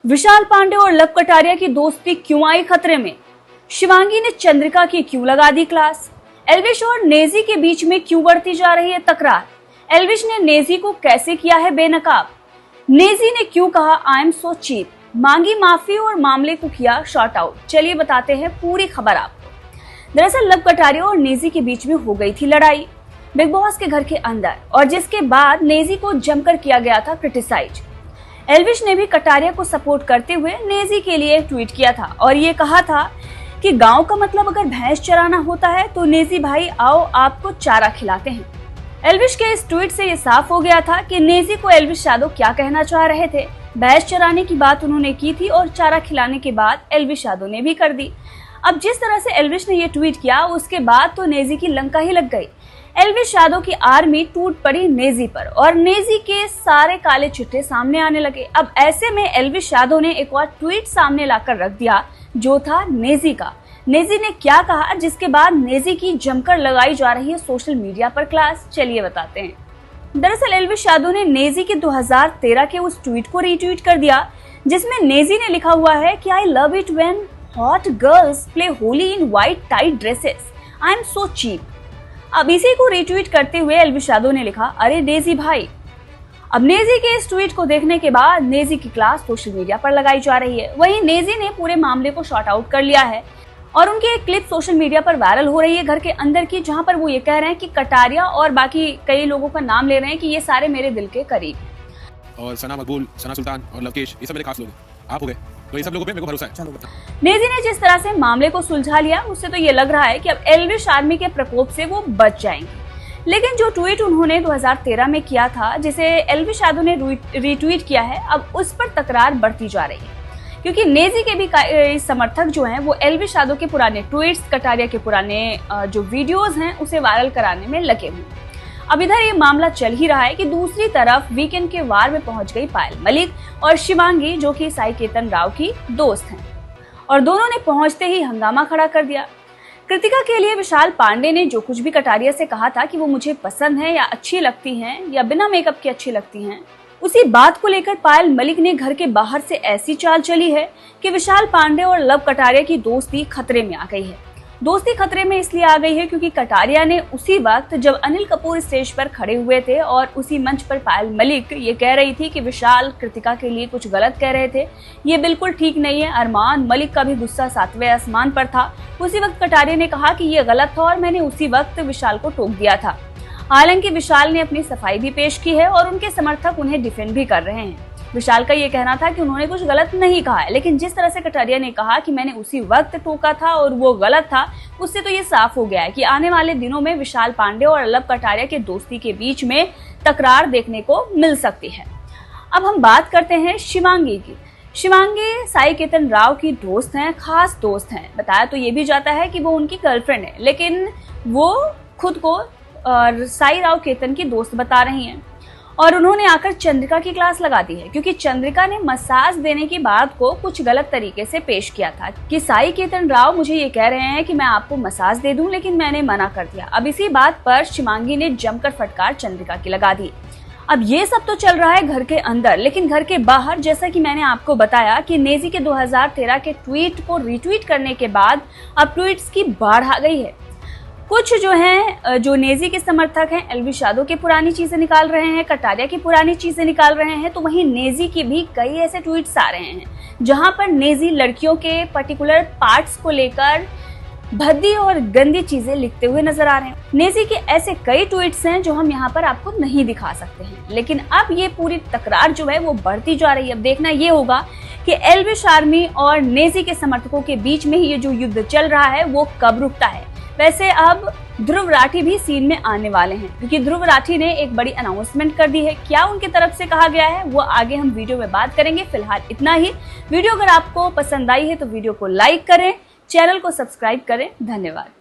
विशाल पांडे और लव कटारिया की दोस्ती क्यों आई खतरे में? शिवांगी ने चंद्रिका की क्यों लगा दी क्लास? एल्विश और नेजी के बीच में क्यों बढ़ती जा रही है तकरार? एल्विश ने नेजी को कैसे किया है बेनकाब? नेजी ने क्यों कहा आई एम सो चीप? मांगी माफी और मामले को किया शॉर्ट आउट। चलिए बताते हैं पूरी खबर आपको। दरअसल लव कटारिया और नेजी के बीच में हो गई थी लड़ाई बिग बॉस के घर के अंदर, और जिसके बाद नेजी को जमकर किया गया था क्रिटिसाइज। एल्विश ने भी कटारिया को सपोर्ट करते हुए नेजी के लिए ट्वीट किया था और ये कहा था कि गांव का मतलब अगर भैंस चराना होता है तो नेजी भाई आओ आपको चारा खिलाते हैं। एल्विश के इस ट्वीट से ये साफ हो गया था कि नेजी को एल्विश यादव क्या कहना चाह रहे थे। भैंस चराने की बात उन्होंने की थी और चारा खिलाने के बाद एल्विश यादव ने भी कर दी। अब जिस तरह से एल्विश ने ये ट्वीट किया उसके बाद तो नेजी की लंका ही लग गई। एल्विश यादव की आर्मी टूट पड़ी नेजी पर और नेजी के सारे काले चिट्ठे सामने आने लगे। अब ऐसे में एल्विश यादव ने एक और ट्वीट सामने लाकर रख दिया जो था नेजी का। नेजी ने क्या कहा जिसके बाद नेजी की जमकर लगाई जा रही है सोशल मीडिया पर क्लास, चलिए बताते हैं। दरअसल एल्विश यादव ने नेजी के 2013 के उस ट्वीट को रीट्वीट कर दिया जिसमें नेजी ने लिखा हुआ है कि I love it when hot girls play Holi in white tight dresses, I am so cheap. अब इसी को रीट्वीट करते हुए एल्विश यादव ने लिखा अरे नेजी भाई। अब नेजी के इस ट्वीट को देखने के बाद नेजी की क्लास सोशल मीडिया पर लगाई जा रही है। वहीं नेजी ने पूरे मामले को शॉर्ट आउट कर लिया है और उनकी एक क्लिप सोशल मीडिया पर वायरल हो रही है घर के अंदर की, जहां पर वो ये कह रहे हैं कि कटारिया और बाकी कई लोगों का नाम ले रहे हैं कि ये सारे मेरे दिल के करीब हैं। और सना मकबूल, सना सुल्तान और लवकेश, ये सब मेरे खास लोग हैं। आप हो गए तो ये सब लोगों पे मेरे को भरोसा है। नेजी ने जिस तरह से मामले को सुलझा लिया उससे तो ये लग रहा है कि अब एल्विश आर्मी के प्रकोप से वो बच जाएंगे। लेकिन जो ट्वीट उन्होंने 2013 में किया था जिसे एल्विश यादव ने रीट्वीट किया है, अब उस पर तकरार बढ़ती जा रही है क्योंकि नेजी के भी समर्थक जो हैं वो एल्विश यादव के पुराने ट्वीट्स, कटारिया के पुराने जो वीडियोस हैं उसे वायरल कराने में लगे हुए। अब इधर ये मामला चल ही रहा है कि दूसरी तरफ वीकेंड के वार में पहुंच गई पायल मलिक और शिवांगी जो कि साई केतन राव की दोस्त हैं, और दोनों ने पहुंचते ही हंगामा खड़ा कर दिया। कृतिका के लिए विशाल पांडे ने जो कुछ भी कटारिया से कहा था कि वो मुझे पसंद है या अच्छी लगती हैं या बिना मेकअप के अच्छी लगती हैं, उसी बात को लेकर पायल मलिक ने घर के बाहर से ऐसी चाल चली है कि विशाल पांडे और लव कटारिया की दोस्ती खतरे में आ गई है। दोस्ती खतरे में इसलिए आ गई है क्योंकि कटारिया ने उसी वक्त जब अनिल कपूर स्टेज पर खड़े हुए थे और उसी मंच पर पायल मलिक ये कह रही थी कि विशाल कृतिका के लिए कुछ गलत कह रहे थे, ये बिल्कुल ठीक नहीं है। अरमान मलिक का भी गुस्सा 7वें आसमान पर था। उसी वक्त कटारिया ने कहा कि ये गलत था और मैंने उसी वक्त विशाल को टोक दिया था। हालांकि विशाल ने अपनी सफाई भी पेश की है और उनके समर्थक उन्हें डिफेंड भी कर रहे हैं। विशाल का ये कहना था कि उन्होंने कुछ गलत नहीं कहा है, लेकिन जिस तरह से कटारिया ने कहा कि मैंने उसी वक्त टोका था और वो गलत था, उससे तो ये साफ हो गया है कि आने वाले दिनों में विशाल पांडे और लव कटारिया के दोस्ती के बीच में तकरार देखने को मिल सकती है। अब हम बात करते हैं शिवांगी की। शिवांगी साई केतन राव की दोस्त हैं, खास दोस्त हैं। बताया तो ये भी जाता है कि वो उनकी गर्लफ्रेंड है, लेकिन वो खुद को साई राव केतन की दोस्त बता रही हैं और उन्होंने आकर चंद्रिका की क्लास लगा दी है क्योंकि चंद्रिका ने मसाज देने की बात को कुछ गलत तरीके से पेश किया था कि साई केतन राव मुझे ये कह रहे हैं कि मैं आपको मसाज दे दूं, लेकिन मैंने मना कर दिया। अब इसी बात पर शिवांगी ने जमकर फटकार चंद्रिका की लगा दी। अब ये सब तो चल रहा है घर के अंदर, लेकिन घर के बाहर जैसा कि मैंने आपको बताया कि नेजी के 2013 के ट्वीट को रीट्वीट करने के बाद अब ट्वीट्स की बाढ़ आ गई है। कुछ जो हैं जो नेजी के समर्थक हैं एल्विश यादव की पुरानी चीजें निकाल रहे हैं, कटारिया की पुरानी चीजें निकाल रहे हैं, तो वहीं नेजी की भी कई ऐसे ट्वीट्स आ रहे हैं जहां पर नेजी लड़कियों के पर्टिकुलर पार्ट्स को लेकर भद्दी और गंदी चीजें लिखते हुए नजर आ रहे हैं। नेजी के ऐसे कई ट्वीट्स हैं जो हम यहाँ पर आपको नहीं दिखा सकते हैं, लेकिन अब ये पूरी तकरार जो है वो बढ़ती जा रही है। अब देखना ये होगा कि एल्विश आर्मी और नेजी के समर्थकों के बीच में ये जो युद्ध चल रहा है वो कब रुकता है। वैसे अब ध्रुव राठी भी सीन में आने वाले हैं क्योंकि ध्रुव राठी ने एक बड़ी अनाउंसमेंट कर दी है। क्या उनकी तरफ से कहा गया है वो आगे हम वीडियो में बात करेंगे। फिलहाल इतना ही। वीडियो अगर आपको पसंद आई है तो वीडियो को लाइक करें, चैनल को सब्सक्राइब करें। धन्यवाद।